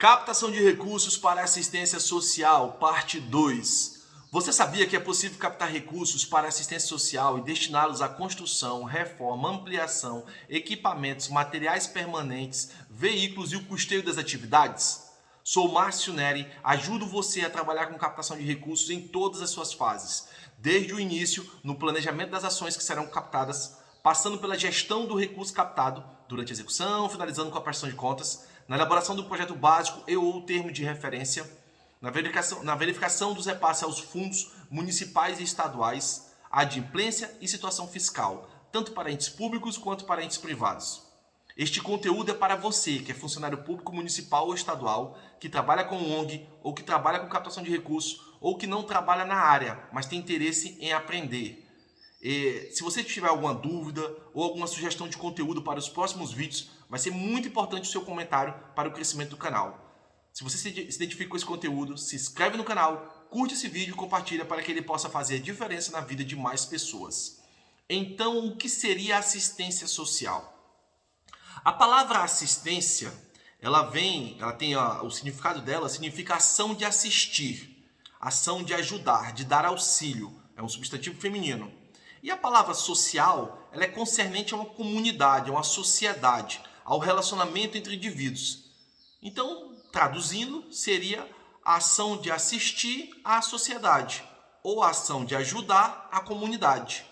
Captação de recursos para assistência social, parte 2. Você sabia que é possível captar recursos para assistência social e destiná-los à construção, reforma, ampliação, equipamentos, materiais permanentes, veículos e o custeio das atividades? Sou Márcio Neri, ajudo você a trabalhar com captação de recursos em todas as suas fases, desde o início, no planejamento das ações que serão captadas, passando pela gestão do recurso captado, durante a execução, finalizando com a prestação de contas, na elaboração do projeto básico e ou termo de referência, na verificação dos repasses aos fundos municipais e estaduais, adimplência e situação fiscal, tanto para entes públicos quanto para entes privados. Este conteúdo é para você, que é funcionário público municipal ou estadual, que trabalha com ONG, ou que trabalha com captação de recursos, ou que não trabalha na área, mas tem interesse em aprender. Se você tiver alguma dúvida ou alguma sugestão de conteúdo para os próximos vídeos, vai ser muito importante o seu comentário para o crescimento do canal. Se você se identifica com esse conteúdo, se inscreve no canal, curte esse vídeo e compartilha para que ele possa fazer a diferença na vida de mais pessoas. Então, o que seria assistência social? A palavra assistência, ela tem o significado dela, significa ação de assistir, ação de ajudar, de dar auxílio. É um substantivo feminino. E a palavra social, ela é concernente a uma comunidade, a uma sociedade, ao relacionamento entre indivíduos. Então, traduzindo, seria a ação de assistir à sociedade ou a ação de ajudar a comunidade.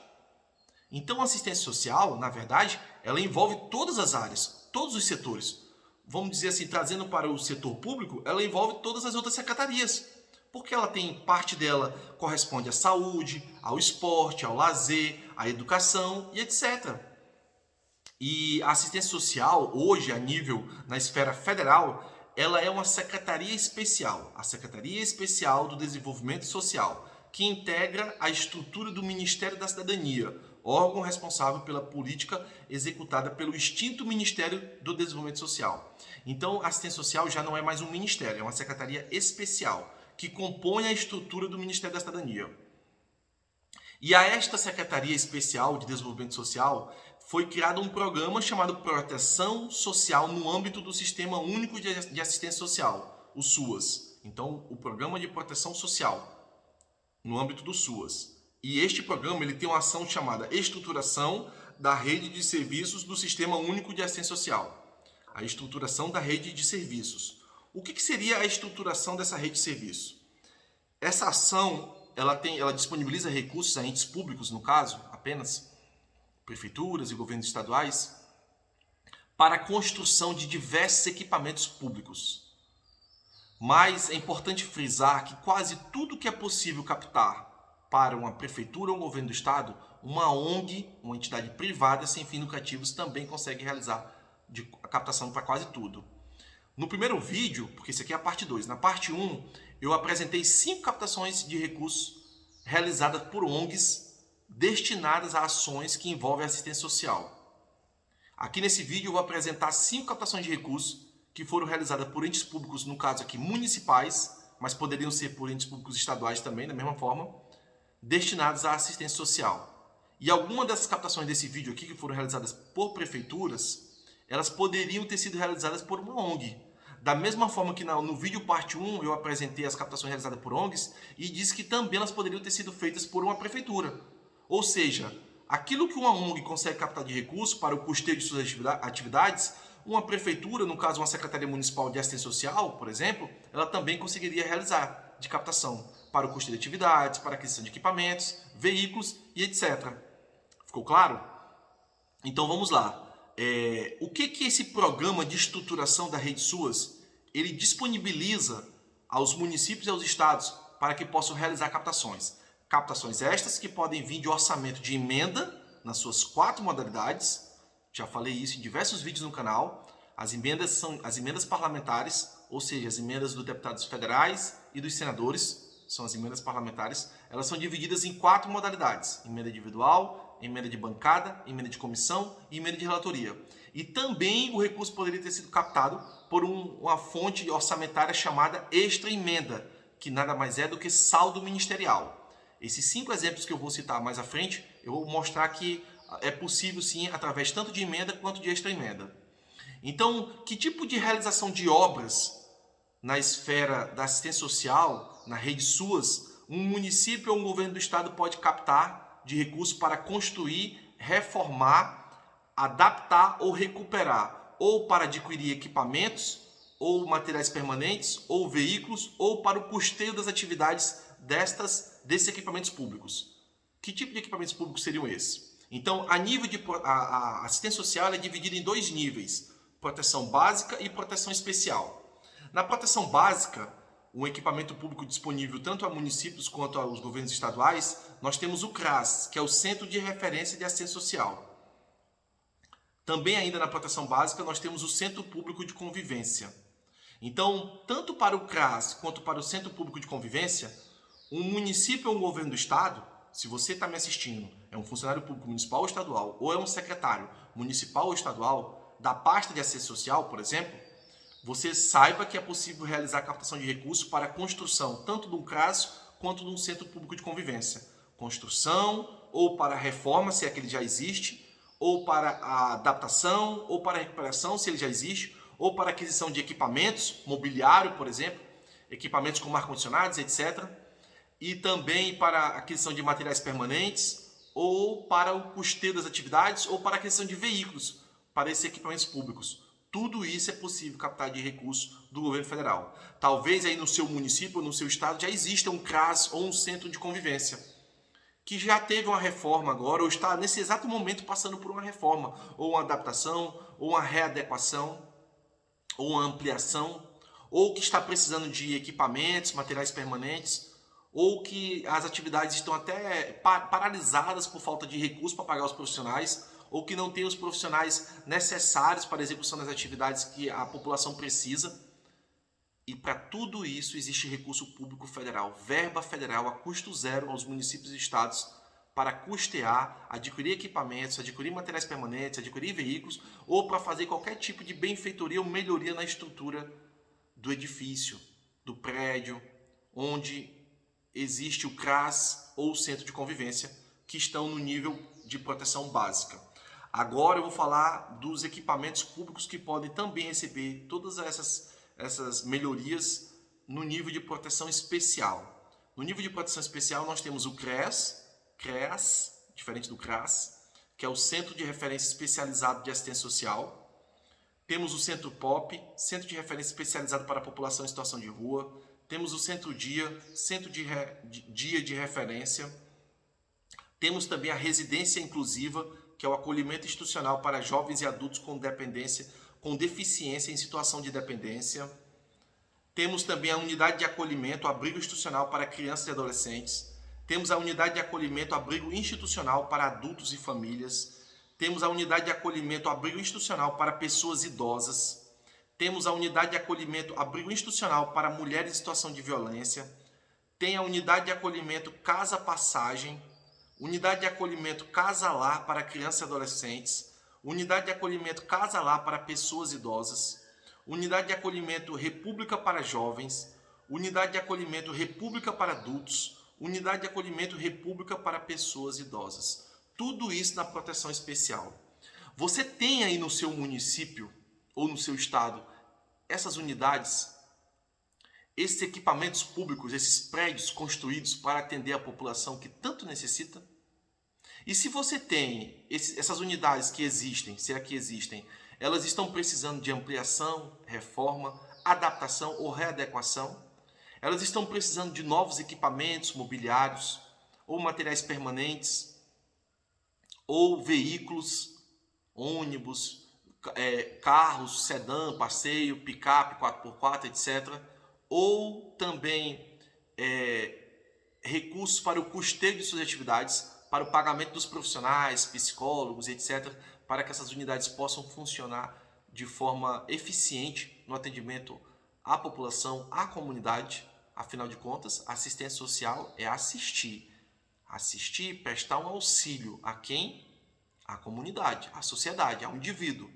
Então, a assistência social, na verdade, ela envolve todas as áreas, todos os setores. Vamos dizer assim, trazendo para o setor público, ela envolve todas as outras secretarias. Porque ela tem parte dela corresponde à saúde, ao esporte, ao lazer, à educação e etc. E a assistência social, hoje, a nível na esfera federal, ela é uma secretaria especial, a Secretaria Especial do Desenvolvimento Social, que integra a estrutura do Ministério da Cidadania, órgão responsável pela política executada pelo extinto Ministério do Desenvolvimento Social. Então, a assistência social já não é mais um ministério, é uma secretaria especial, que compõe a estrutura do Ministério da Cidadania. E a esta Secretaria Especial de Desenvolvimento Social foi criado um programa chamado Proteção Social no âmbito do Sistema Único de Assistência Social, o SUAS. Então, o Programa de Proteção Social, no âmbito do SUAS. E este programa ele tem uma ação chamada Estruturação da Rede de Serviços do Sistema Único de Assistência Social. A estruturação da rede de serviços. O que seria a estruturação dessa rede de serviço? Essa ação ela disponibiliza recursos a entes públicos, no caso, apenas prefeituras e governos estaduais, para a construção de diversos equipamentos públicos. Mas é importante frisar que quase tudo que é possível captar para uma prefeitura ou um governo do estado, uma ONG, uma entidade privada sem fins lucrativos, também consegue realizar a captação para quase tudo. No primeiro vídeo, porque esse aqui é a parte 2, na parte 1, eu apresentei 5 captações de recursos realizadas por ONGs destinadas a ações que envolvem assistência social. Aqui nesse vídeo eu vou apresentar 5 captações de recursos que foram realizadas por entes públicos, no caso aqui municipais, mas poderiam ser por entes públicos estaduais também, da mesma forma, destinados à assistência social. E algumas dessas captações desse vídeo aqui, que foram realizadas por prefeituras, elas poderiam ter sido realizadas por uma ONG. Da mesma forma que no vídeo parte 1 eu apresentei as captações realizadas por ONGs e disse que também elas poderiam ter sido feitas por uma prefeitura. Ou seja, aquilo que uma ONG consegue captar de recursos para o custeio de suas atividades, uma prefeitura, no caso uma Secretaria Municipal de Assistência Social, por exemplo, ela também conseguiria realizar de captação para o custeio de atividades, para a aquisição de equipamentos, veículos e etc. Ficou claro? Então vamos lá. O que esse programa de estruturação da rede SUAS ele disponibiliza aos municípios e aos estados para que possam realizar captações? Captações estas que podem vir de orçamento de emenda nas suas 4 modalidades. Já falei isso em diversos vídeos no canal. As emendas são as emendas parlamentares, ou seja, as emendas dos deputados federais e dos senadores, são as emendas parlamentares. Elas são divididas em 4 modalidades: emenda individual, emenda de bancada, emenda de comissão e emenda de relatoria. E também o recurso poderia ter sido captado por uma fonte orçamentária chamada extra emenda, que nada mais é do que saldo ministerial. Esses 5 exemplos que eu vou citar mais à frente, eu vou mostrar que é possível sim, através tanto de emenda quanto de extra emenda. Então, que tipo de realização de obras na esfera da assistência social, na rede SUAS, um município ou um governo do estado pode captar de recursos para construir, reformar, adaptar ou recuperar, ou para adquirir equipamentos, ou materiais permanentes, ou veículos, ou para o custeio das atividades desses equipamentos públicos. Que tipo de equipamentos públicos seriam esses? Então, a assistência social é dividida em dois níveis: proteção básica e proteção especial. Na proteção básica, um equipamento público disponível tanto a municípios quanto aos governos estaduais, nós temos o CRAS, que é o Centro de Referência de Assistência Social. Também ainda na proteção básica, nós temos o Centro Público de Convivência. Então, tanto para o CRAS quanto para o Centro Público de Convivência, um município ou um governo do estado, se você está me assistindo, é um funcionário público municipal ou estadual, ou é um secretário municipal ou estadual da pasta de assistência social, por exemplo, você saiba que é possível realizar captação de recursos para a construção tanto de um CRAS quanto de um Centro Público de Convivência. Construção, ou para a reforma, se é que ele já existe, ou para a adaptação, ou para a recuperação, se ele já existe, ou para a aquisição de equipamentos, mobiliário, por exemplo, equipamentos como ar-condicionados, etc. E também para a aquisição de materiais permanentes, ou para o custeio das atividades, ou para a aquisição de veículos para esses equipamentos públicos. Tudo isso é possível captar de recursos do governo federal. Talvez aí no seu município ou no seu estado já exista um CRAS ou um centro de convivência, que já teve uma reforma agora, ou está nesse exato momento passando por uma reforma, ou uma adaptação, ou uma readequação, ou uma ampliação, ou que está precisando de equipamentos, materiais permanentes, ou que as atividades estão até paralisadas por falta de recursos para pagar os profissionais, ou que não tem os profissionais necessários para a execução das atividades que a população precisa. E para tudo isso existe recurso público federal, verba federal a custo zero aos municípios e estados para custear, adquirir equipamentos, adquirir materiais permanentes, adquirir veículos, ou para fazer qualquer tipo de benfeitoria ou melhoria na estrutura do edifício, do prédio, onde existe o CRAS ou o Centro de Convivência, que estão no nível de proteção básica. Agora eu vou falar dos equipamentos públicos que podem também receber todas essas melhorias no nível de proteção especial. No nível de proteção especial nós temos o CREAS, diferente do CRAS, que é o Centro de Referência Especializado de Assistência Social. Temos o Centro POP, Centro de Referência Especializado para a População em Situação de Rua. Temos o Centro Dia, Centro de Dia de Referência. Temos também a Residência Inclusiva, que é o acolhimento institucional para jovens e adultos com dependência, com deficiência em situação de dependência. Temos também a unidade de acolhimento, abrigo institucional para crianças e adolescentes. Temos a unidade de acolhimento, abrigo institucional para adultos e famílias. Temos a unidade de acolhimento, abrigo institucional para pessoas idosas. Temos a unidade de acolhimento, abrigo institucional para mulheres em situação de violência. Tem a unidade de acolhimento Casa Passagem. Unidade de acolhimento Casa Lar para crianças e adolescentes. Unidade de acolhimento Casa Lar para pessoas idosas. Unidade de acolhimento República para jovens. Unidade de acolhimento República para adultos. Unidade de acolhimento República para pessoas idosas. Tudo isso na proteção especial. Você tem aí no seu município ou no seu estado essas unidades, esses equipamentos públicos, esses prédios construídos para atender a população que tanto necessita? E se você tem essas unidades que existem, se é que existem, elas estão precisando de ampliação, reforma, adaptação ou readequação? Elas estão precisando de novos equipamentos mobiliários, ou materiais permanentes, ou veículos, ônibus, carros, sedã, passeio, picape, 4x4, etc. Ou também recursos para o custeio de suas atividades, para o pagamento dos profissionais, psicólogos, etc., para que essas unidades possam funcionar de forma eficiente no atendimento à população, à comunidade. Afinal de contas, assistência social é assistir, prestar um auxílio a quem? À comunidade, à sociedade, ao indivíduo.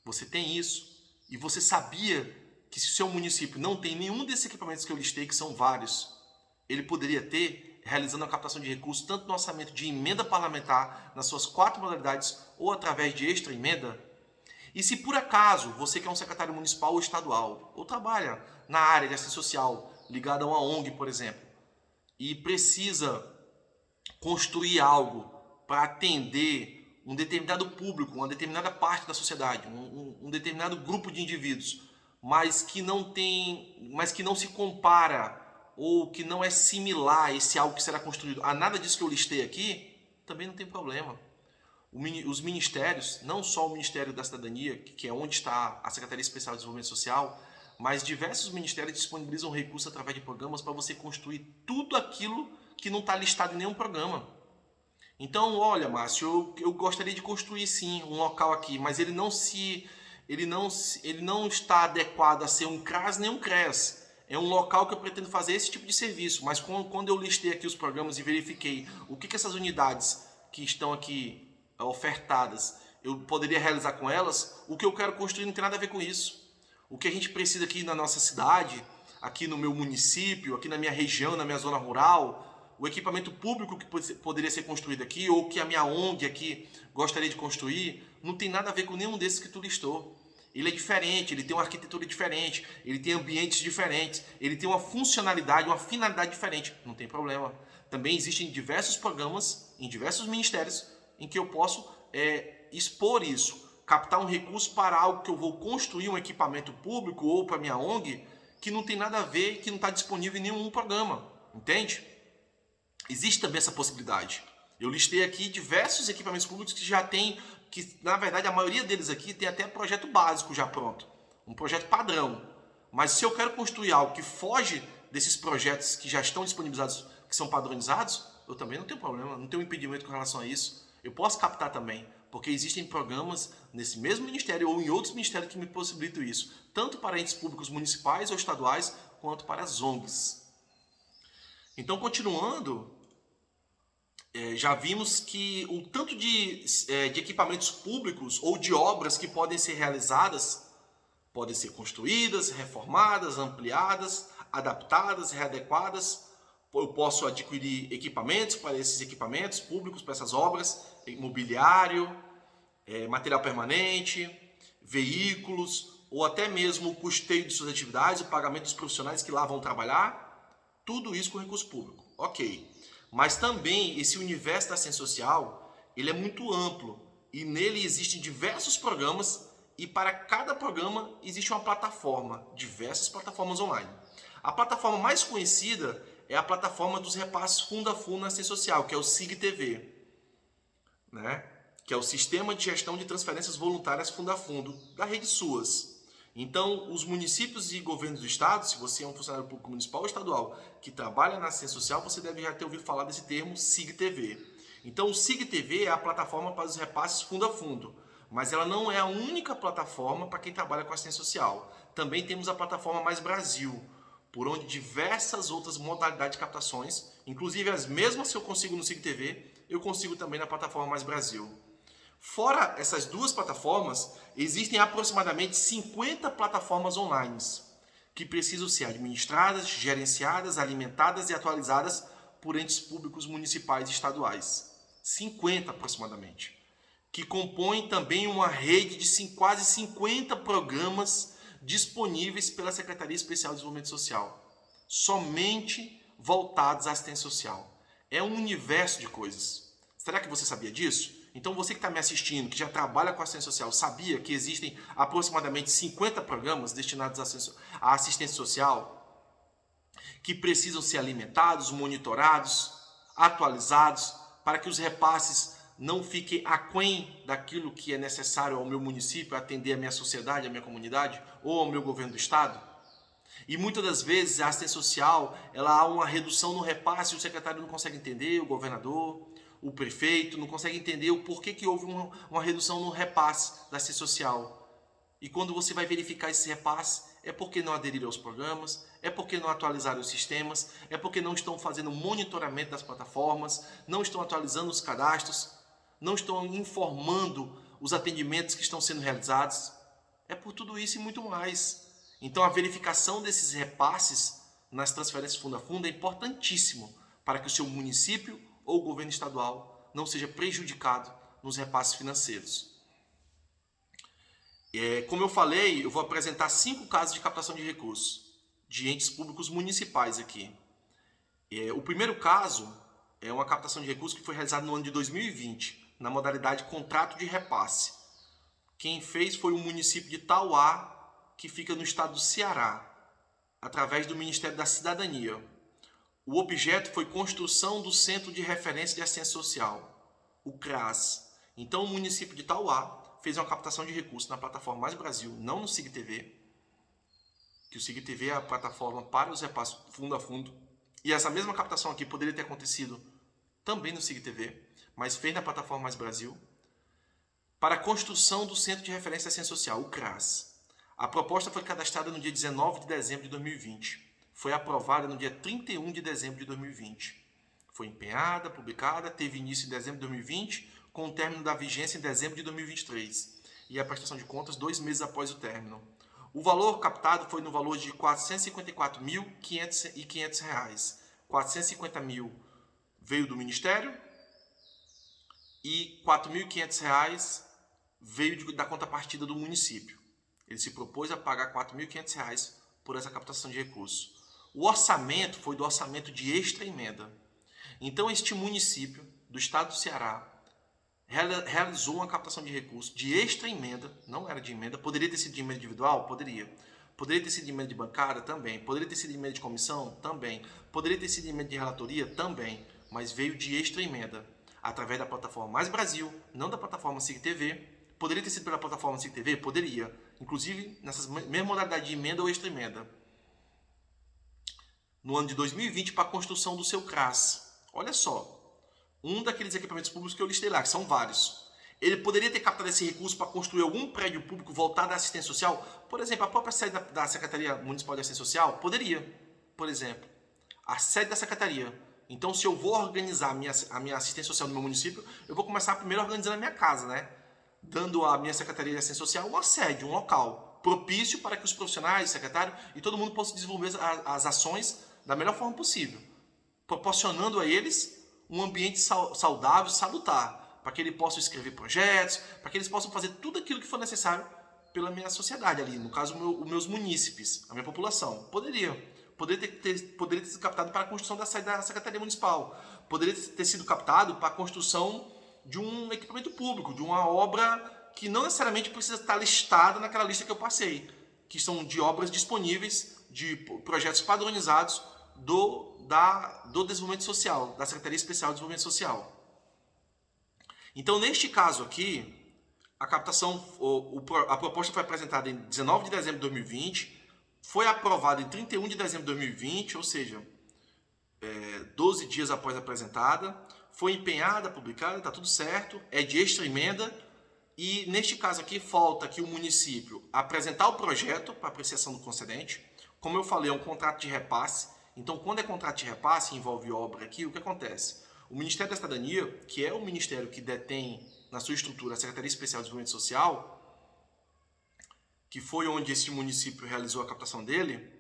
Você tem isso e você sabia que se o seu município não tem nenhum desses equipamentos que eu listei, que são vários, ele poderia ter, realizando a captação de recursos, tanto no orçamento de emenda parlamentar, nas suas 4 modalidades, ou através de extra emenda. E se por acaso você que é um secretário municipal ou estadual, ou trabalha na área de assistência social, ligado a uma ONG, por exemplo, e precisa construir algo para atender um determinado público, uma determinada parte da sociedade, um determinado grupo de indivíduos, mas que não se compara ou que não é similar a esse algo que será construído a nada disso que eu listei aqui, também não tem problema. Os ministérios, não só o Ministério da Cidadania, que é onde está a Secretaria Especial de Desenvolvimento Social, mas diversos ministérios disponibilizam recursos através de programas para você construir tudo aquilo que não está listado em nenhum programa. Então, olha, Márcio, eu gostaria de construir sim um local aqui, mas ele não está adequado a ser um CRAS nem um CRES. É um local que eu pretendo fazer esse tipo de serviço, mas quando eu listei aqui os programas e verifiquei o que essas unidades que estão aqui ofertadas, eu poderia realizar com elas, o que eu quero construir não tem nada a ver com isso. O que a gente precisa aqui na nossa cidade, aqui no meu município, aqui na minha região, na minha zona rural, o equipamento público que poderia ser construído aqui, ou que a minha ONG aqui gostaria de construir, não tem nada a ver com nenhum desses que tu listou. Ele é diferente, ele tem uma arquitetura diferente, ele tem ambientes diferentes, ele tem uma funcionalidade, uma finalidade diferente. Não tem problema. Também existem diversos programas em diversos ministérios em que eu posso expor isso, captar um recurso para algo que eu vou construir um equipamento público ou para minha ONG que não tem nada a ver, que não está disponível em nenhum programa. Entende? Existe também essa possibilidade. Eu listei aqui diversos equipamentos públicos que já tem, que na verdade a maioria deles aqui tem até projeto básico já pronto, um projeto padrão. Mas se eu quero construir algo que foge desses projetos que já estão disponibilizados, que são padronizados, eu também não tenho problema, não tenho impedimento com relação a isso. Eu posso captar também, porque existem programas nesse mesmo ministério ou em outros ministérios que me possibilitam isso, tanto para entes públicos municipais ou estaduais, quanto para as ONGs. Então, continuando, já vimos que o tanto de equipamentos públicos ou de obras que podem ser realizadas, podem ser construídas, reformadas, ampliadas, adaptadas, readequadas. Eu posso adquirir equipamentos para esses equipamentos públicos, para essas obras, imobiliário, material permanente, veículos, ou até mesmo o custeio de suas atividades, o pagamento dos profissionais que lá vão trabalhar. Tudo isso com recurso público, ok. Mas também esse universo da assistência social, ele é muito amplo e nele existem diversos programas e para cada programa existe uma plataforma, diversas plataformas online. A plataforma mais conhecida é a plataforma dos repasses fundo a fundo na assistência social, que é o SIG-TV, né? Que é o Sistema de Gestão de Transferências Voluntárias Fundo a Fundo da Rede SUAS. Então, os municípios e governos do estado, se você é um funcionário público municipal ou estadual que trabalha na assistência social, você deve já ter ouvido falar desse termo SIG-TV. Então, o SIG-TV é a plataforma para os repasses fundo a fundo, mas ela não é a única plataforma para quem trabalha com assistência social. Também temos a plataforma Mais Brasil, por onde diversas outras modalidades de captações, inclusive as mesmas que eu consigo no SIG-TV, eu consigo também na plataforma Mais Brasil. Fora essas duas plataformas, existem aproximadamente 50 plataformas online que precisam ser administradas, gerenciadas, alimentadas e atualizadas por entes públicos municipais e estaduais. 50 aproximadamente. Que compõem também uma rede de quase 50 programas disponíveis pela Secretaria Especial de Desenvolvimento Social, somente voltados à assistência social. É um universo de coisas. Será que você sabia disso? Então você que está me assistindo, que já trabalha com assistência social, sabia que existem aproximadamente 50 programas destinados à assistência social que precisam ser alimentados, monitorados, atualizados, para que os repasses não fiquem aquém daquilo que é necessário ao meu município, atender a minha sociedade, a minha comunidade ou ao meu governo do estado? E muitas das vezes a assistência social, ela há uma redução no repasse, o secretário não consegue entender, o governador, o prefeito não consegue entender o porquê que houve uma redução no repasse da assistência social. E quando você vai verificar esse repasse, é porque não aderiram aos programas, é porque não atualizaram os sistemas, é porque não estão fazendo monitoramento das plataformas, não estão atualizando os cadastros, não estão informando os atendimentos que estão sendo realizados. É por tudo isso e muito mais. Então a verificação desses repasses nas transferências fundo a fundo é importantíssimo para que o seu município ou o governo estadual não seja prejudicado nos repasses financeiros. Como eu falei, eu vou apresentar 5 casos de captação de recursos de entes públicos municipais aqui. O primeiro caso é uma captação de recursos que foi realizada no ano de 2020, na modalidade contrato de repasse. Quem fez foi o município de Tauá, que fica no estado do Ceará, através do Ministério da Cidadania. O objeto foi construção do Centro de Referência de Assistência Social, o CRAS. Então o município de Tauá fez uma captação de recursos na plataforma Mais Brasil, não no SIGTV, que o SIGTV é a plataforma para os repasses fundo a fundo. E essa mesma captação aqui poderia ter acontecido também no SIGTV, mas fez na plataforma Mais Brasil, para a construção do Centro de Referência de Assistência Social, o CRAS. A proposta foi cadastrada no dia 19 de dezembro de 2020. Foi aprovada no dia 31 de dezembro de 2020. Foi empenhada, publicada, teve início em dezembro de 2020, com o término da vigência em dezembro de 2023. E a prestação de contas 2 meses após o término. O valor captado foi no valor de R$ 454.500. 450 mil veio do Ministério e R$ 4.500 veio da contrapartida do município. Ele se propôs a pagar R$ 4.500 por essa captação de recursos. O orçamento foi do orçamento de extra emenda. Então, este município do estado do Ceará realizou uma captação de recursos de extra emenda, não era de emenda, poderia ter sido de emenda individual? Poderia. Poderia ter sido de emenda de bancada? Também. Poderia ter sido de emenda de comissão? Também. Poderia ter sido de emenda de relatoria? Também. Mas veio de extra emenda, através da plataforma Mais Brasil, não da plataforma SIGTV. Poderia ter sido pela plataforma SIGTV? Poderia. Inclusive, nessas mesmas modalidades de emenda ou extra emenda. No ano de 2020, para a construção do seu CRAS. Olha só. Um daqueles equipamentos públicos que eu listei lá, que são vários. Ele poderia ter captado esse recurso para construir algum prédio público voltado à assistência social? Por exemplo, a própria sede da Secretaria Municipal de Assistência Social? Poderia, por exemplo. A sede da Secretaria. Então, se eu vou organizar a minha assistência social no meu município, eu vou começar primeiro organizando a minha casa, né? Dando à minha Secretaria de Assistência Social uma sede, um local propício para que os profissionais, secretário e todo mundo possa desenvolver as ações da melhor forma possível, proporcionando a eles um ambiente saudável, salutar, para que eles possam escrever projetos, para que eles possam fazer tudo aquilo que for necessário pela minha sociedade ali, no caso, os meus munícipes, a minha população. Poderia ter sido captado para a construção da sede da Secretaria Municipal, poderia ter sido captado para a construção de um equipamento público, de uma obra que não necessariamente precisa estar listada naquela lista que eu passei, que são de obras disponíveis, de projetos padronizados do desenvolvimento social, da Secretaria Especial de Desenvolvimento Social. Então, neste caso aqui, a proposta foi apresentada em 19 de dezembro de 2020, foi aprovada em 31 de dezembro de 2020, ou seja, 12 dias após apresentada, foi empenhada, publicada, está tudo certo, é de extra emenda, e neste caso aqui falta que o município apresentar o projeto para apreciação do concedente. Como eu falei, é um contrato de repasse. Então, quando é contrato de repasse, envolve obra aqui, o que acontece? O Ministério da Cidadania, que é o ministério que detém na sua estrutura a Secretaria Especial de Desenvolvimento Social, que foi onde esse município realizou a captação dele,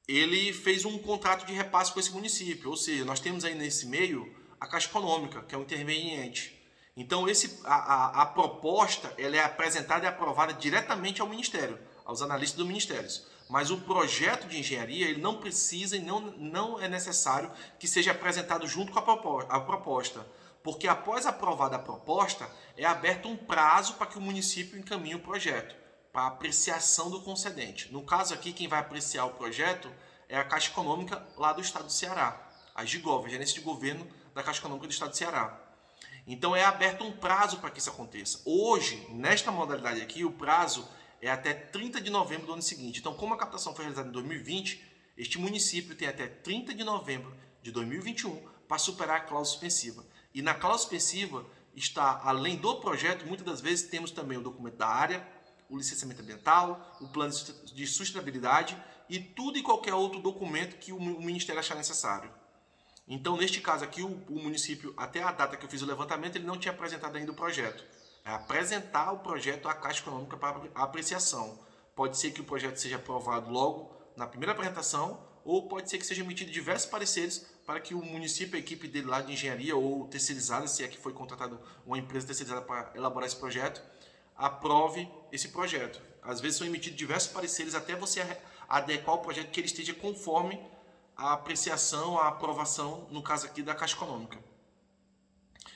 ele fez um contrato de repasse com esse município. Ou seja, nós temos aí nesse meio a Caixa Econômica, que é um interveniente. Então, a proposta ela é apresentada e aprovada diretamente ao Ministério, aos analistas do Ministério. Mas o projeto de engenharia ele não precisa e não é necessário que seja apresentado junto com a proposta, porque após aprovada a proposta, é aberto um prazo para que o município encaminhe o projeto para apreciação do concedente. No caso aqui, quem vai apreciar o projeto é a Caixa Econômica lá do estado do Ceará, a Gigov, a Gerência de Governo da Caixa Econômica do estado do Ceará. Então é aberto um prazo para que isso aconteça. Hoje, nesta modalidade aqui, o prazo é até 30 de novembro do ano seguinte. Então, como a captação foi realizada em 2020, este município tem até 30 de novembro de 2021 para superar a cláusula suspensiva. E na cláusula suspensiva está, além do projeto, muitas das vezes temos também o documento da área, o licenciamento ambiental, o plano de sustentabilidade e tudo e qualquer outro documento que o Ministério achar necessário. Então, neste caso aqui, o município, até a data que eu fiz o levantamento, ele não tinha apresentado ainda o projeto. É apresentar o projeto à Caixa Econômica para apreciação. Pode ser que o projeto seja aprovado logo na primeira apresentação, ou pode ser que seja emitido diversos pareceres para que o município, a equipe dele lá de engenharia ou terceirizada, se é que foi contratado uma empresa terceirizada para elaborar esse projeto, aprove esse projeto. Às vezes são emitidos diversos pareceres até você adequar o projeto que ele esteja conforme a apreciação, a aprovação, no caso aqui da Caixa Econômica.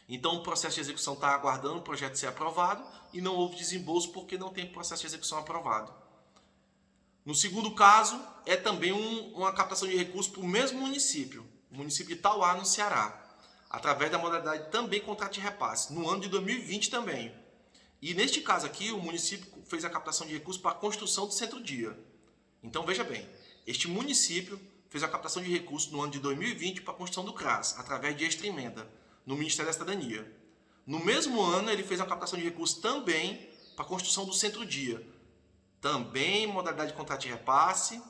Então o processo de execução está aguardando o projeto ser aprovado e não houve desembolso porque não tem processo de execução aprovado. No segundo caso, é também uma captação de recursos para o mesmo município, o município de Tauá, no Ceará, através da modalidade também contrato de repasse, no ano de 2020 também. E neste caso aqui, o município fez a captação de recursos para a construção do centro-dia. Então veja bem, este município fez a captação de recursos no ano de 2020 para a construção do CRAS, através de extra emenda, no Ministério da Cidadania. No mesmo ano, ele fez a captação de recursos também para a construção do centro-dia, também modalidade de contrato de repasse,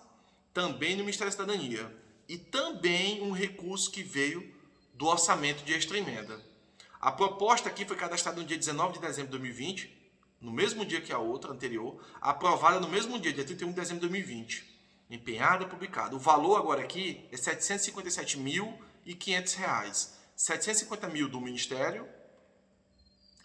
também no Ministério da Cidadania. E também um recurso que veio do orçamento de extra emenda. A proposta aqui foi cadastrada no dia 19 de dezembro de 2020, no mesmo dia que a outra anterior, aprovada no mesmo dia 31 de dezembro de 2020, empenhada e publicada. O valor agora aqui é R$ 757.500. 750 mil do Ministério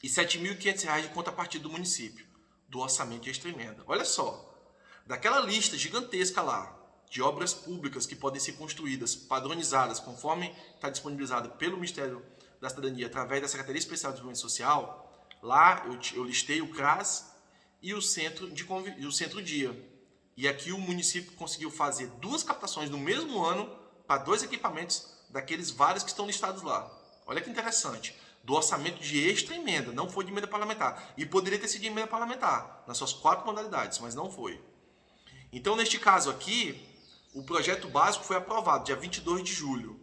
e R$ 7.500 de contrapartida do município, do orçamento de extra emenda. Olha só, daquela lista gigantesca lá, de obras públicas que podem ser construídas, padronizadas, conforme está disponibilizado pelo Ministério da Cidadania, através da Secretaria Especial de Desenvolvimento Social, lá eu listei o CRAS e o centro-dia. E aqui o município conseguiu fazer 2 captações no mesmo ano para 2 equipamentos daqueles vários que estão listados lá. Olha que interessante. Do orçamento de extra emenda, não foi de emenda parlamentar. E poderia ter sido de emenda parlamentar, nas suas 4 modalidades, mas não foi. Então, neste caso aqui, o projeto básico foi aprovado dia 22 de julho.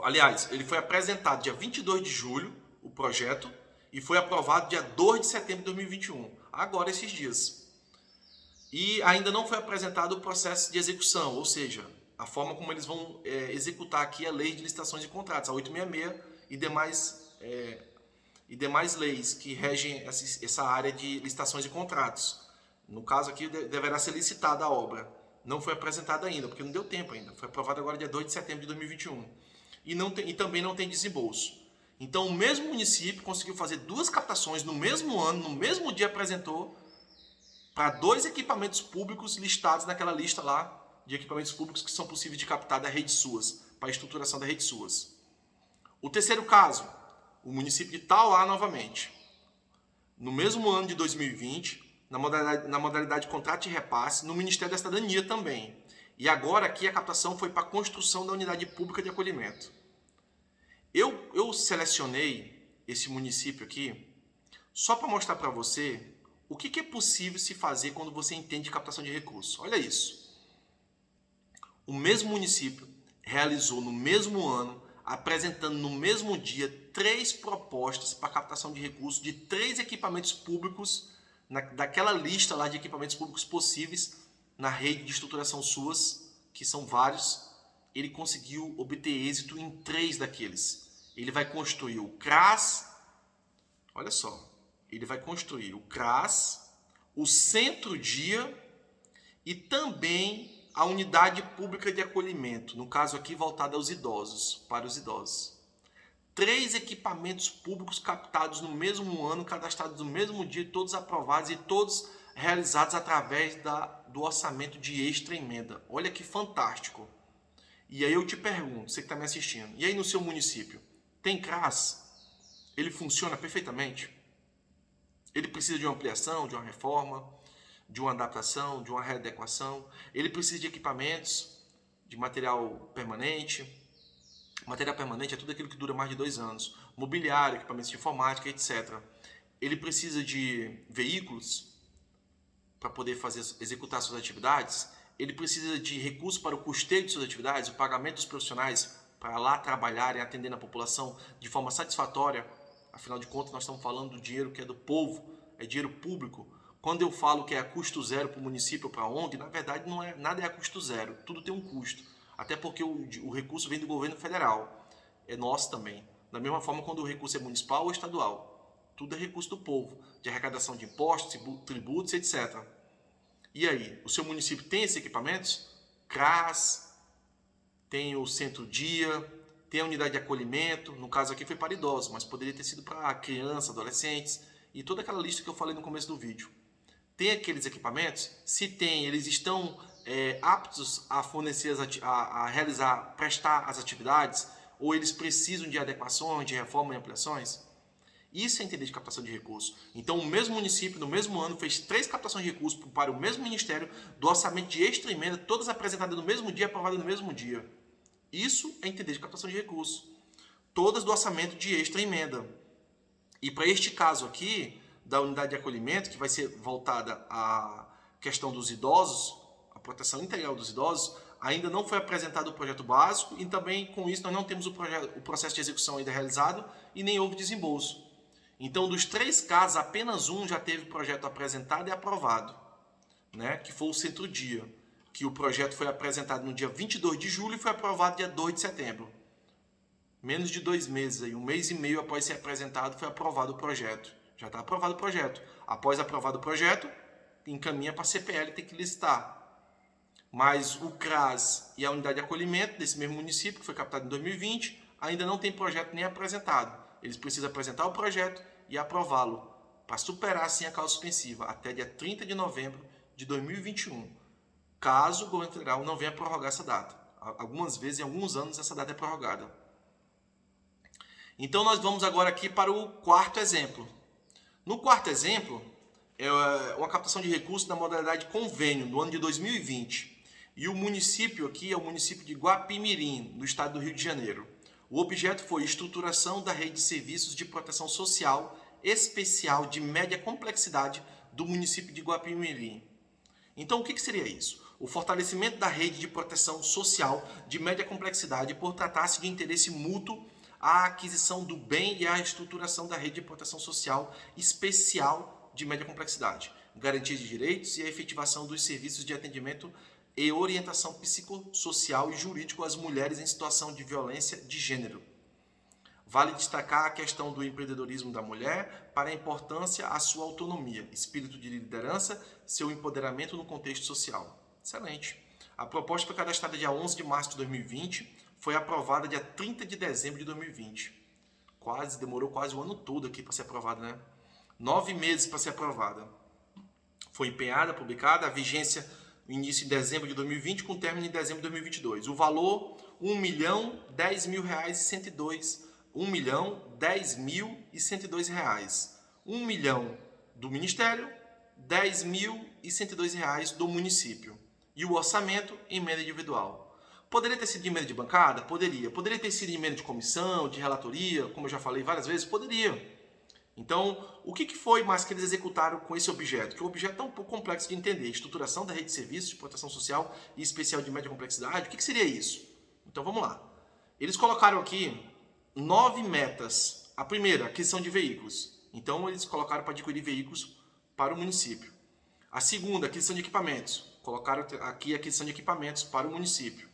Aliás, ele foi apresentado dia 22 de julho, o projeto, e foi aprovado dia 2 de setembro de 2021, agora esses dias. E ainda não foi apresentado o processo de execução, ou seja, a forma como eles vão executar aqui a lei de licitações e contratos, a 866 e demais leis que regem essa área de licitações e contratos. No caso aqui, deverá ser licitada a obra. Não foi apresentada ainda, porque não deu tempo ainda. Foi aprovado agora dia 2 de setembro de 2021. E também não tem desembolso. Então, o mesmo município conseguiu fazer 2 captações no mesmo ano, no mesmo dia apresentou, para 2 equipamentos públicos listados naquela lista lá de equipamentos públicos que são possíveis de captar da rede SUAS, para a estruturação da rede SUAS. O terceiro caso, o município de Tauá novamente. No mesmo ano de 2020, na modalidade de contrato de repasse, no Ministério da Cidadania também. E agora aqui a captação foi para a construção da unidade pública de acolhimento. Eu selecionei esse município aqui só para mostrar para você o que é possível se fazer quando você entende captação de recursos. Olha isso. O mesmo município realizou no mesmo ano, apresentando no mesmo dia 3 propostas para captação de recursos de 3 equipamentos públicos, daquela lista lá de equipamentos públicos possíveis na rede de estruturação SUAS, que são vários. Ele conseguiu obter êxito em 3 daqueles. Ele vai construir o CRAS, olha só, ele vai construir o CRAS, o centro-dia e também a unidade pública de acolhimento, no caso aqui voltada aos idosos, para os idosos. 3 equipamentos públicos captados no mesmo ano, cadastrados no mesmo dia, todos aprovados e todos realizados através do orçamento de extra emenda. Olha que fantástico. E aí eu te pergunto, você que está me assistindo, e aí no seu município, tem CRAS? Ele funciona perfeitamente? Ele precisa de uma ampliação, de uma reforma, de uma adaptação, de uma readequação? Ele precisa de equipamentos, de material permanente? Material permanente é tudo aquilo que dura mais de 2 anos. Mobiliário, equipamentos de informática, etc. Ele precisa de veículos para poder executar suas atividades? Ele precisa de recursos para o custeio de suas atividades, o pagamento dos profissionais para lá trabalharem, atendendo a população de forma satisfatória. Afinal de contas, nós estamos falando do dinheiro que é do povo, é dinheiro público. Quando eu falo que é a custo zero para o município ou para a ONG, na verdade nada é a custo zero, tudo tem um custo. Até porque o recurso vem do governo federal, é nosso também. Da mesma forma quando o recurso é municipal ou estadual, tudo é recurso do povo, de arrecadação de impostos, tributos, etc. E aí, o seu município tem esses equipamentos? CRAS, tem o centro-dia, tem a unidade de acolhimento, no caso aqui foi para idosos, mas poderia ter sido para crianças, adolescentes, e toda aquela lista que eu falei no começo do vídeo. Tem aqueles equipamentos? Se tem, eles estão aptos a fornecer, a realizar, prestar as atividades? Ou eles precisam de adequações, de reforma e ampliações? Isso é entender de captação de recursos. Então, o mesmo município, no mesmo ano, fez 3 captações de recursos para o mesmo ministério, do orçamento de extra emenda, todas apresentadas no mesmo dia, aprovadas no mesmo dia. Isso é entender de captação de recursos. Todas do orçamento de extra emenda. E para este caso aqui, da unidade de acolhimento, que vai ser voltada à questão dos idosos, a proteção integral dos idosos, ainda não foi apresentado o projeto básico e também com isso nós não temos o processo de execução ainda realizado e nem houve desembolso. Então, dos 3 casos, apenas um já teve projeto apresentado e aprovado, né? Que foi o Centro-Dia, que o projeto foi apresentado no dia 22 de julho e foi aprovado dia 2 de setembro. Menos de 2 meses, aí, 1 mês e meio após ser apresentado, foi aprovado o projeto. Já está aprovado o projeto. Após aprovado o projeto, encaminha para a CPL, tem que licitar. Mas o CRAS e a unidade de acolhimento desse mesmo município, que foi captado em 2020, ainda não tem projeto nem apresentado. Eles precisam apresentar o projeto e aprová-lo, para superar assim a causa suspensiva, até dia 30 de novembro de 2021, caso o governo federal não venha prorrogar essa data. Algumas vezes, em alguns anos, essa data é prorrogada. Então, nós vamos agora aqui para o 4º exemplo. No 4º exemplo, é uma captação de recursos na modalidade convênio, no ano de 2020. E o município aqui é o município de Guapimirim, no estado do Rio de Janeiro. O objeto foi estruturação da rede de serviços de proteção social especial de média complexidade do município de Guapimirim. Então, o que seria isso? O fortalecimento da rede de proteção social de média complexidade por tratar-se de interesse mútuo, a aquisição do bem e a estruturação da rede de proteção social especial de média complexidade, garantia de direitos e a efetivação dos serviços de atendimento e orientação psicossocial e jurídico às mulheres em situação de violência de gênero. Vale destacar a questão do empreendedorismo da mulher para a importância à sua autonomia, espírito de liderança, seu empoderamento no contexto social. Excelente. A proposta foi cadastrada dia 11 de março de 2020, foi aprovada dia 30 de dezembro de 2020. Demorou quase o ano todo aqui para ser aprovada, né? 9 meses para ser aprovada. Foi empenhada, publicada, a vigência início em dezembro de 2020, com término em dezembro de 2022. O valor, R$1.010.102. R$1.010.102. R$1.000.000 do Ministério, R$10.102 do município. E o orçamento, emenda individual. Poderia ter sido de emenda de bancada? Poderia. Poderia ter sido de emenda de comissão, de relatoria, como eu já falei várias vezes? Poderia. Então, o que foi mais que eles executaram com esse objeto? Que o objeto é um pouco complexo de entender. Estruturação da rede de serviços de proteção social e especial de média complexidade. O que seria isso? Então, vamos lá. Eles colocaram aqui 9 metas. A primeira, aquisição de veículos. Então, eles colocaram para adquirir veículos para o município. A segunda, aquisição de equipamentos. Colocaram aqui a aquisição de equipamentos para o município.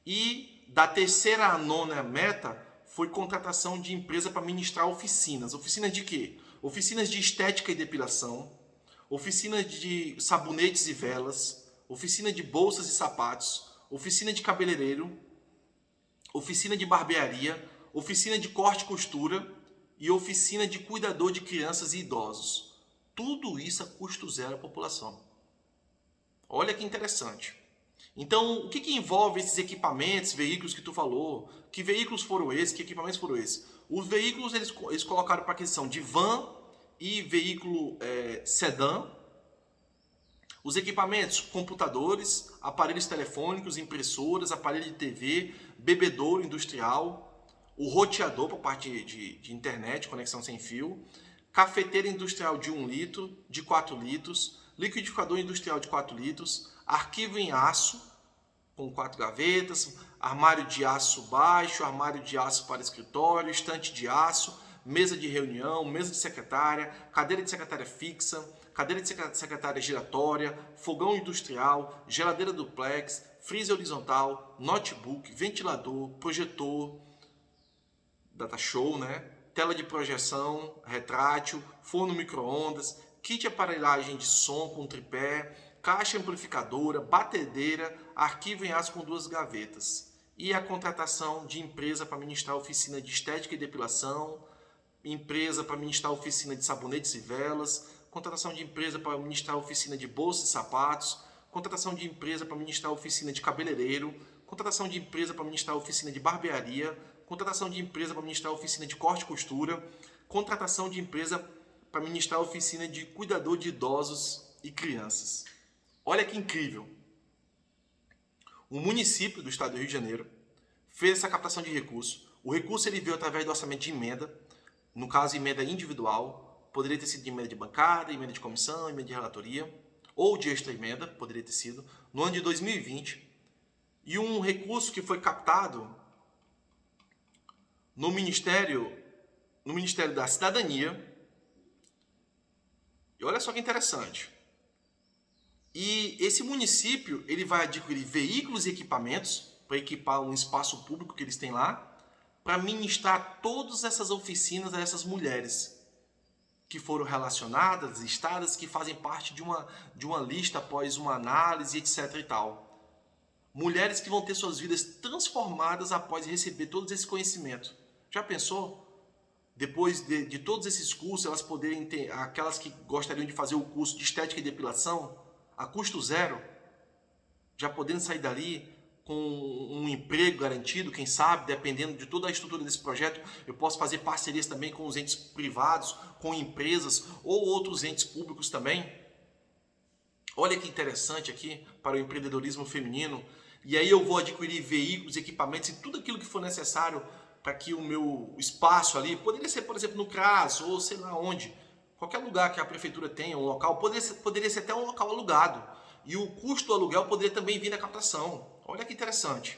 E da terceira à 9ª meta, foi contratação de empresa para ministrar oficinas. Oficinas de quê? Oficinas de estética e depilação, oficina de sabonetes e velas, oficina de bolsas e sapatos, oficina de cabeleireiro, oficina de barbearia, oficina de corte e costura e oficina de cuidador de crianças e idosos. Tudo isso a custo zero à população. Olha que interessante. Então, o que envolve esses equipamentos, veículos que tu falou? Que veículos foram esses? Que equipamentos foram esses? Os veículos, eles colocaram para aquisição de van e veículo sedã. Os equipamentos, computadores, aparelhos telefônicos, impressoras, aparelho de TV, bebedouro industrial, o roteador para parte de internet, conexão sem fio, cafeteira industrial de 1 litro, de 4 litros, liquidificador industrial de 4 litros, arquivo em aço, com 4 gavetas, armário de aço baixo, armário de aço para escritório, estante de aço, mesa de reunião, mesa de secretária, cadeira de secretária fixa, cadeira de secretária giratória, fogão industrial, geladeira duplex, freezer horizontal, notebook, ventilador, projetor, data show, né? Tela de projeção, retrátil, forno micro-ondas, kit de aparelhagem de som com tripé, caixa amplificadora, batedeira, arquivo em aço com 2 gavetas. E a contratação de empresa para ministrar oficina de estética e depilação, empresa para ministrar oficina de sabonetes e velas, contratação de empresa para ministrar oficina de bolsas e sapatos, contratação de empresa para ministrar oficina de cabeleireiro, contratação de empresa para ministrar oficina de barbearia, contratação de empresa para ministrar oficina de corte e costura, contratação de empresa para ministrar oficina de cuidador de idosos e crianças. Olha que incrível! O município do estado do Rio de Janeiro fez essa captação de recursos. O recurso ele veio através do orçamento de emenda, no caso emenda individual, poderia ter sido de emenda de bancada, emenda de comissão, emenda de relatoria, ou de extra emenda, poderia ter sido, no ano de 2020. E um recurso que foi captado no Ministério da Cidadania. E olha só que interessante. E esse município ele vai adquirir veículos e equipamentos para equipar um espaço público que eles têm lá, para ministrar todas essas oficinas a essas mulheres que foram relacionadas, listadas, que fazem parte de uma lista após uma análise, etc. e tal. Mulheres que vão ter suas vidas transformadas após receber todo esse conhecimento. Já pensou? Depois de todos esses cursos, elas poderem ter, aquelas que gostariam de fazer o curso de estética e depilação, a custo zero, já podendo sair dali com um emprego garantido, quem sabe, dependendo de toda a estrutura desse projeto, eu posso fazer parcerias também com os entes privados, com empresas ou outros entes públicos também. Olha que interessante aqui para o empreendedorismo feminino. E aí eu vou adquirir veículos, equipamentos e tudo aquilo que for necessário para que o meu espaço ali, poderia ser, por exemplo, no CRAS ou sei lá onde, qualquer lugar que a prefeitura tenha, um local, poderia ser até um local alugado. E o custo do aluguel poderia também vir da captação. Olha que interessante.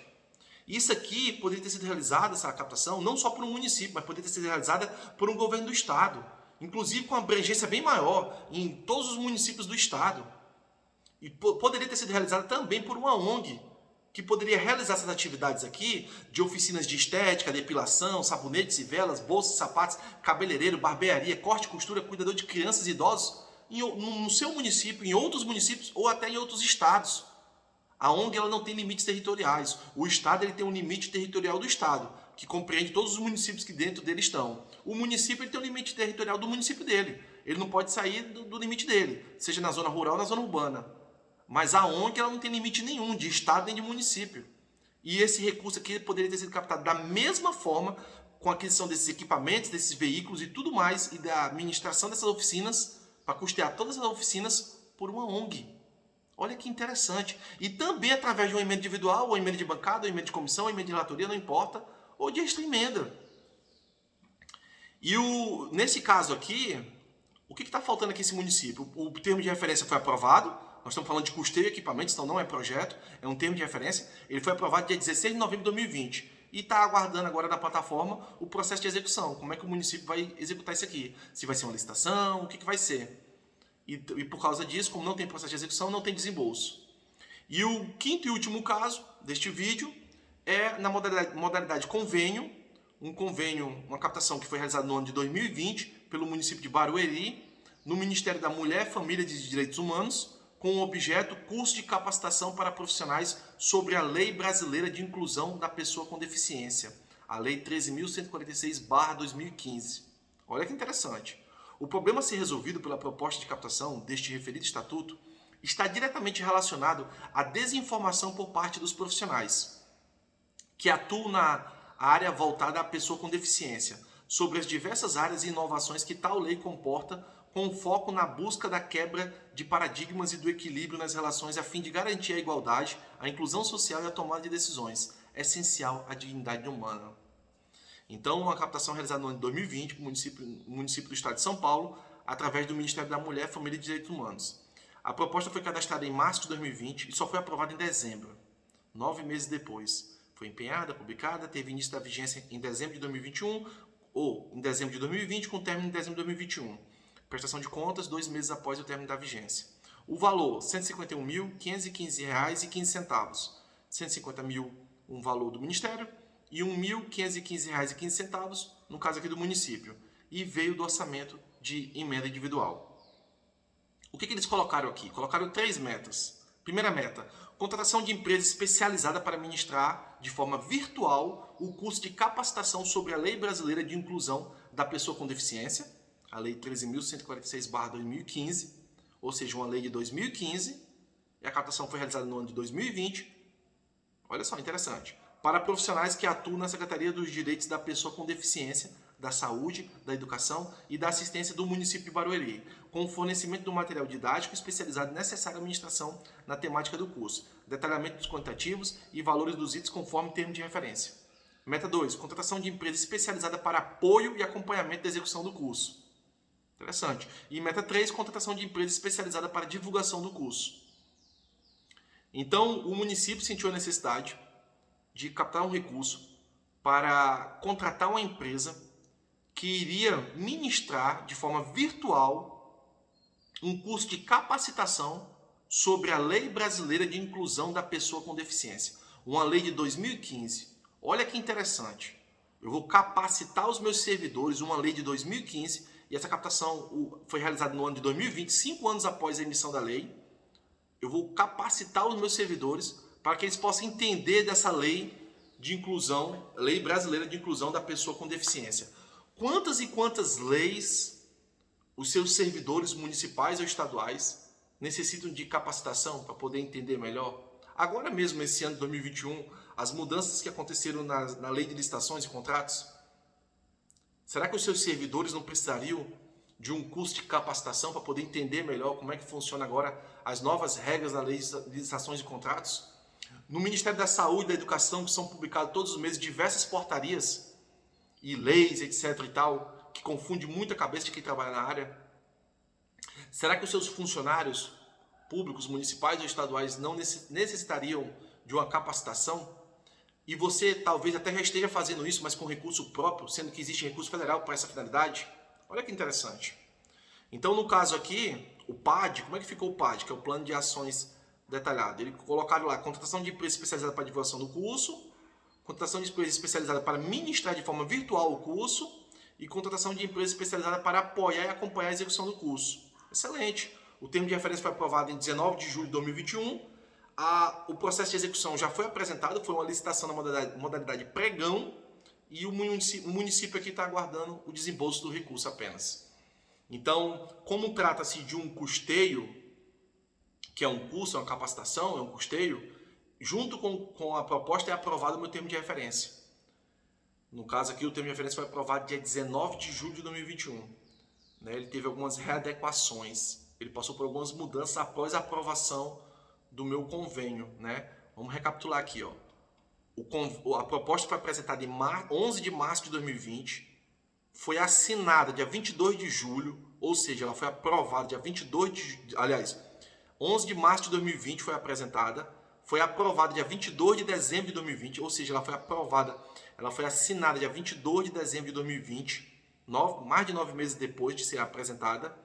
Isso aqui poderia ter sido realizado, essa captação, não só por um município, mas poderia ter sido realizada por um governo do estado. Inclusive com uma abrangência bem maior em todos os municípios do estado. E poderia ter sido realizada também por uma ONG, que poderia realizar essas atividades aqui, de oficinas de estética, depilação, sabonetes e velas, bolsas, sapatos, cabeleireiro, barbearia, corte e costura, cuidador de crianças e idosos, no seu município, em outros municípios ou até em outros estados. A ONG ela não tem limites territoriais. O estado ele tem um limite territorial do estado, que compreende todos os municípios que dentro dele estão. O município ele tem um limite territorial do município dele. Ele não pode sair do limite dele, seja na zona rural ou na zona urbana. Mas a ONG ela não tem limite nenhum, de estado nem de município. E esse recurso aqui poderia ter sido captado da mesma forma, com a aquisição desses equipamentos, desses veículos e tudo mais, e da administração dessas oficinas, para custear todas essas oficinas por uma ONG. Olha que interessante. E também através de uma emenda individual, ou emenda de bancada, ou emenda de comissão, ou emenda de relatoria, não importa, ou de extra emenda. E nesse caso aqui, o que está faltando aqui nesse município? O termo de referência foi aprovado. Nós estamos falando de custeio e equipamentos, então não é projeto, é um termo de referência. Ele foi aprovado dia 16 de novembro de 2020 e está aguardando agora na plataforma o processo de execução. Como é que o município vai executar isso aqui? Se vai ser uma licitação, o que vai ser? E por causa disso, como não tem processo de execução, não tem desembolso. E o quinto e último caso deste vídeo é na modalidade convênio, uma captação que foi realizada no ano de 2020 pelo município de Barueri, no Ministério da Mulher, Família e Direitos Humanos, com o objeto curso de capacitação para profissionais sobre a Lei Brasileira de Inclusão da Pessoa com Deficiência, a Lei 13.146/2015. Olha que interessante. O problema a ser resolvido pela proposta de captação deste referido estatuto está diretamente relacionado à desinformação por parte dos profissionais que atuam na área voltada à pessoa com deficiência, sobre as diversas áreas e inovações que tal lei comporta, com foco na busca da quebra de paradigmas e do equilíbrio nas relações a fim de garantir a igualdade, a inclusão social e a tomada de decisões, essencial à dignidade humana. Então, uma captação realizada no ano de 2020 no município do estado de São Paulo, através do Ministério da Mulher, Família e Direitos Humanos. A proposta foi cadastrada em março de 2020 e só foi aprovada em dezembro, 9 meses depois. Foi empenhada, publicada, teve início da vigência em dezembro de 2021 ou em dezembro de 2020 com término em dezembro de 2021. Prestação de contas 2 meses após o término da vigência. O valor, R$ 151.515,15. 150 mil, um valor do Ministério, e R$ 1.515,15, no caso aqui do município. E veio do orçamento de emenda individual. O que eles colocaram aqui? Colocaram 3 metas. Primeira meta, contratação de empresa especializada para ministrar de forma virtual o curso de capacitação sobre a Lei Brasileira de Inclusão da Pessoa com Deficiência, a Lei 13.146/2015, ou seja, uma lei de 2015, e a captação foi realizada no ano de 2020. Olha só, interessante. Para profissionais que atuam na Secretaria dos Direitos da Pessoa com Deficiência, da Saúde, da Educação e da Assistência do município de Barueri, com o fornecimento do material didático especializado necessário à administração na temática do curso, detalhamento dos quantitativos e valores dos itens conforme termo de referência. Meta 2. Contratação de empresa especializada para apoio e acompanhamento da execução do curso. Interessante. E meta 3. Contratação de empresa especializada para divulgação do curso. Então, o município sentiu a necessidade de captar um recurso para contratar uma empresa que iria ministrar de forma virtual um curso de capacitação sobre a Lei Brasileira de Inclusão da Pessoa com Deficiência, uma lei de 2015. Olha que interessante. Eu vou capacitar os meus servidores, uma lei de 2015, e essa captação foi realizada no ano de 2020, 5 anos após a emissão da lei. Eu vou capacitar os meus servidores para que eles possam entender dessa lei de inclusão, Lei Brasileira de Inclusão da Pessoa com Deficiência. Quantas e quantas leis os seus servidores municipais ou estaduais necessitam de capacitação para poder entender melhor? Agora mesmo, esse ano de 2021, as mudanças que aconteceram na lei de licitações e contratos, será que os seus servidores não precisariam de um curso de capacitação para poder entender melhor como é que funciona agora as novas regras da lei de licitações e contratos? No Ministério da Saúde e da Educação, que são publicadas todos os meses diversas portarias e leis, etc. e tal, que confunde muito a cabeça de quem trabalha na área. Será que os seus funcionários públicos, municipais ou estaduais não necessitariam de uma capacitação? E você talvez até já esteja fazendo isso, mas com recurso próprio, sendo que existe recurso federal para essa finalidade? Olha que interessante. Então, no caso aqui, o PAD, como é que ficou o PAD? Que é o Plano de Ações Detalhado. Ele colocaram lá, contratação de empresa especializada para divulgação do curso, contratação de empresa especializada para ministrar de forma virtual o curso e contratação de empresa especializada para apoiar e acompanhar a execução do curso. Excelente. O termo de referência foi aprovado em 19 de julho de 2021. O processo de execução já foi apresentado, foi uma licitação na modalidade pregão e o município aqui está aguardando o desembolso do recurso apenas. Então, como trata-se de um custeio, que é um curso, é uma capacitação, é um custeio, junto com a proposta é aprovado o meu termo de referência. No caso aqui, o termo de referência foi aprovado dia 19 de julho de 2021. Ele teve algumas readequações, ele passou por algumas mudanças após a aprovação do meu convênio. Vamos recapitular aqui. A proposta foi apresentada em 11 de março de 2020, foi assinada dia 22 de julho, ou seja, ela foi aprovada dia 11 de março de 2020 foi apresentada, foi aprovada dia 22 de dezembro de 2020, ou seja, ela foi assinada dia 22 de dezembro de 2020, mais de 9 meses depois de ser apresentada,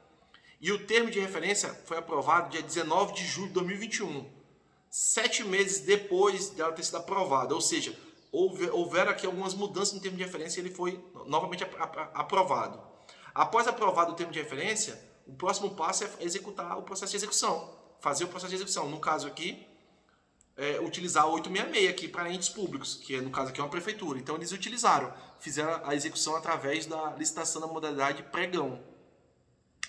e o termo de referência foi aprovado dia 19 de julho de 2021, 7 meses depois dela ter sido aprovada, ou seja, houveram aqui algumas mudanças no termo de referência e ele foi novamente aprovado. Após aprovado o termo de referência, o próximo passo é executar o processo de execução, fazer o processo de execução. No caso aqui, utilizar o 866 aqui para entes públicos, que no caso aqui é uma prefeitura. Então eles fizeram a execução através da licitação da modalidade pregão,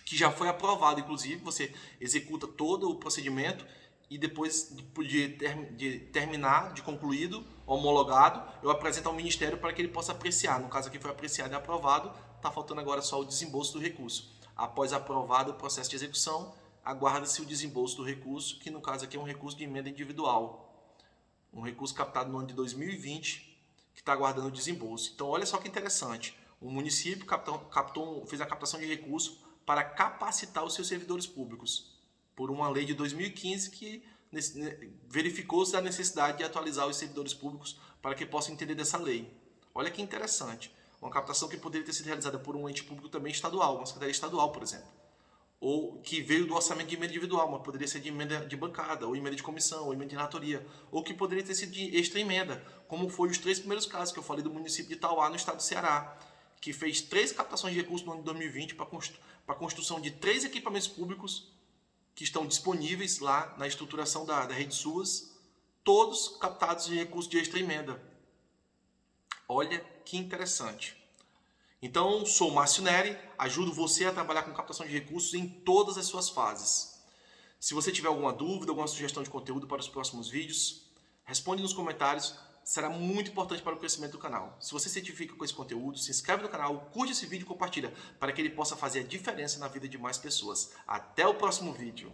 que já foi aprovado. Inclusive, você executa todo o procedimento e depois de terminar, de concluído, homologado, eu apresento ao Ministério para que ele possa apreciar. No caso aqui foi apreciado e aprovado, está faltando agora só o desembolso do recurso. Após aprovado o processo de execução, aguarda-se o desembolso do recurso, que no caso aqui é um recurso de emenda individual. Um recurso captado no ano de 2020, que está aguardando o desembolso. Então, olha só que interessante. O município fez a captação de recurso para capacitar os seus servidores públicos, por uma lei de 2015 que verificou-se a necessidade de atualizar os servidores públicos para que possam entender dessa lei. Olha que interessante. Uma captação que poderia ter sido realizada por um ente público também estadual, uma secretaria estadual, por exemplo. Ou que veio do orçamento de emenda individual, mas poderia ser de emenda de bancada, ou emenda de comissão, ou emenda de relatoria, ou que poderia ter sido de extra emenda, como foi os 3 primeiros casos que eu falei do município de Itauá, no estado do Ceará, que fez 3 captações de recursos no ano de 2020 para a construção de 3 equipamentos públicos que estão disponíveis lá na estruturação da Rede SUAS, todos captados de recurso de extra emenda. Olha que interessante. Então, sou Márcio Neri, ajudo você a trabalhar com captação de recursos em todas as suas fases. Se você tiver alguma dúvida, alguma sugestão de conteúdo para os próximos vídeos, responde nos comentários, será muito importante para o crescimento do canal. Se você se identifica com esse conteúdo, se inscreve no canal, curte esse vídeo e compartilha, para que ele possa fazer a diferença na vida de mais pessoas. Até o próximo vídeo!